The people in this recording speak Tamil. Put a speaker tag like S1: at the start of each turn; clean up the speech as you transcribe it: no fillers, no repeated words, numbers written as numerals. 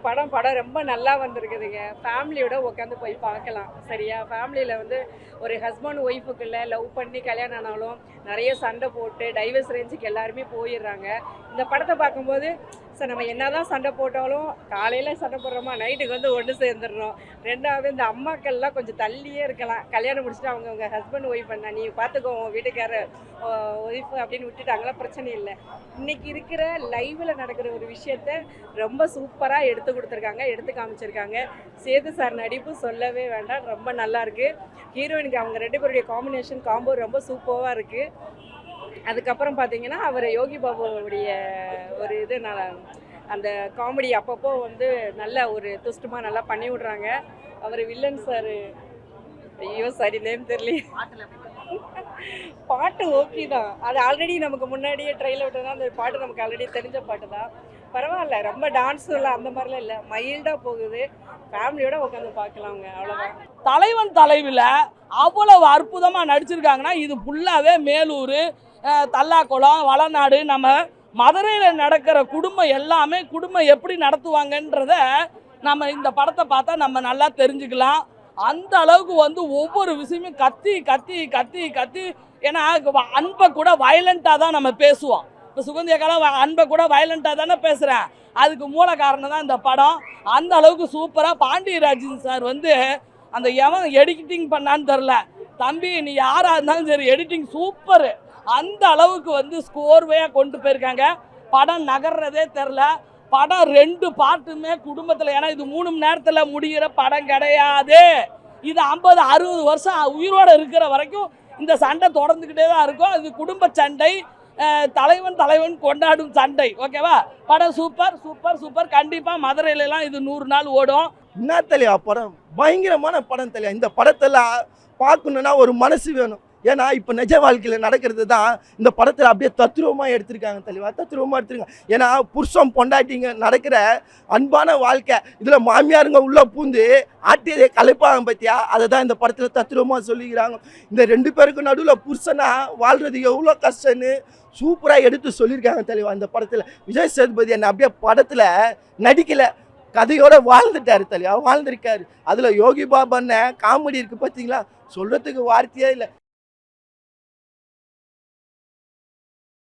S1: படம் ரொம்ப நல்லா வந்திருக்குதுங்க. ஃபேமிலியோட உட்காந்து போய் பார்க்கலாம். சரியா? ஃபேமிலியில வந்து ஒரு ஹஸ்பண்ட் ஒய்ஃபுக்குள்ள லவ் பண்ணி கல்யாணம் ஆனாலும் நிறைய சண்டை போட்டு டைவர்ஸ் ரேஞ்சுக்கு எல்லாருமே போயிடுறாங்க. இந்த படத்தை பார்க்கும்போது சார் நம்ம என்னதான் சண்டை போட்டாலும் காலையில் சண்டை போடுறோமா நைட்டுக்கு வந்து ஒன்று சேர்ந்துடுறோம். ரெண்டாவது இந்த அம்மாக்கள்லாம் கொஞ்சம் தள்ளியே இருக்கலாம். கல்யாணம் முடிச்சுட்டு அவங்க ஹஸ்பண்ட் ஒய்ஃப் பண்ணா நீ பார்த்துக்கோ உன் வீட்டுக்காரர் ஒய்ஃப் அப்படின்னு விட்டுட்டாங்களாம் பிரச்சனை இல்லை. இன்னைக்கு இருக்கிற லைவில் நடக்கிற ஒரு விஷயத்த ரொம்ப சூப்பராக எடுத்து கொடுத்துருக்காங்க, எடுத்து காமிச்சிருக்காங்க. சேது சார் நடிப்பு சொல்லவே வேண்டாம், ரொம்ப நல்லா இருக்கு. ஹீரோயினுக்கு அவங்க 2 பேருடைய காம்போ ரொம்ப சூப்பராக இருக்குது. அதுக்கப்புறம் பார்த்தீங்கன்னா அவர் யோகி பாபுவுடைய ஒரு அந்த காமெடி அப்பப்போ வந்து நல்ல ஒரு துஷ்டமாக நல்லா பண்ணி விட்றாங்க. அவர் வில்லன் சார் ஐயோ சரி நேம் தெரியல. பாட்டு ஓகே தான், அது ஆல்ரெடி நமக்கு முன்னாடியே ட்ரெயிலர் விட்டோம்னா அந்த பாட்டு நமக்கு ஆல்ரெடி தெரிஞ்ச பாட்டு தான். பரவாயில்ல, ரொம்ப டான்ஸ் இல்லை அந்த மாதிரிலாம் இல்லை, மைல்டாக போகுது. ஃபேமிலியோட உட்காந்து பார்க்கலாங்க, அவ்வளோதான்.
S2: தலைவன் தலைவில அவ்வளவு அற்புதமாக நடிச்சிருக்காங்கன்னா இது ஃபுல்லாகவே மேலூர், தல்லாக்குளம், வளநாடு, நம்ம மதுரையில் நடக்கிற குடும்பம் எல்லாமே குடும்பம் எப்படி நடத்துவாங்கன்றத நம்ம இந்த படத்தை பார்த்தா நம்ம நல்லா தெரிஞ்சுக்கலாம். அந்த அளவுக்கு வந்து ஒவ்வொரு விஷயமும் கத்தி கத்தி கத்தி கத்தி. ஏன்னா அன்பை கூட வயலண்ட்டாக தான் நம்ம பேசுவோம். இப்போ சுகந்தியக்காலம் அன்பை கூட வயலண்ட்டாக தானே பேசுகிறேன். அதுக்கு மூல காரணம் தான் இந்த படம். அந்த அளவுக்கு சூப்பராக பாண்டியராஜன் சார் வந்து அந்த எவன் எடிட்டிங் பண்ணான்னு தெரில, தம்பி நீ யாராக இருந்தாலும் சரி எடிட்டிங் சூப்பரு. அந்த அளவுக்கு வந்து ஸ்கோர்வையாக கொண்டு போயிருக்காங்க. படம் நகர்றதே தெரில. படம் 2 பாட்டுமே குடும்பத்தில், ஏன்னா இது 3 மணி நேரத்தில் முடிகிற படம் கிடையாது. இது 50-60 வருஷம் உயிரோடு இருக்கிற வரைக்கும் இந்த சண்டை தொடர்ந்துக்கிட்டே தான் இருக்கும். இது குடும்ப சண்டை, தலைவன் கொண்டாடும் சண்டை. ஓகேவா? படம் சூப்பர் சூப்பர் சூப்பர். கண்டிப்பாக மதுரையிலலாம் இது 100 நாள் ஓடும்.
S3: என்ன தலையா படம், பயங்கரமான படம் தலையா. இந்த படத்தெல்லாம் பார்க்கணுன்னா ஒரு மனசு வேணும். ஏன்னா இப்போ நிஜ வாழ்க்கையில் நடக்கிறது தான் இந்த படத்தில் அப்படியே தத்ரூபமாக எடுத்திருக்காங்க தலைவா, தத்ரூபமாக எடுத்துருக்காங்க. ஏன்னா புருஷம் பொண்டாட்டிங்க நடக்கிற அன்பான வாழ்க்கை, இதில் மாமியாருங்க உள்ளே பூந்து ஆட்டியதை கலைப்பாங்க பற்றியா, அதை தான் இந்த படத்தில் தத்ரூபமாக சொல்லிக்கிறாங்க. இந்த 2 பேருக்கு நடுவில் புருஷனா வாழ்கிறது எவ்வளோ கஷ்டன்னு சூப்பராக எடுத்து சொல்லியிருக்காங்க தலைவா. இந்த படத்தில் விஜய் சேதுபதி என்ன அப்படியே படத்தில் நடிக்கலை, கதையோட வாழ்ந்துட்டாரு தலைவா, வாழ்ந்திருக்காரு. அதில் யோகி பாபா காமெடி இருக்குது பார்த்தீங்களா, சொல்கிறதுக்கு வார்த்தையே இல்லை.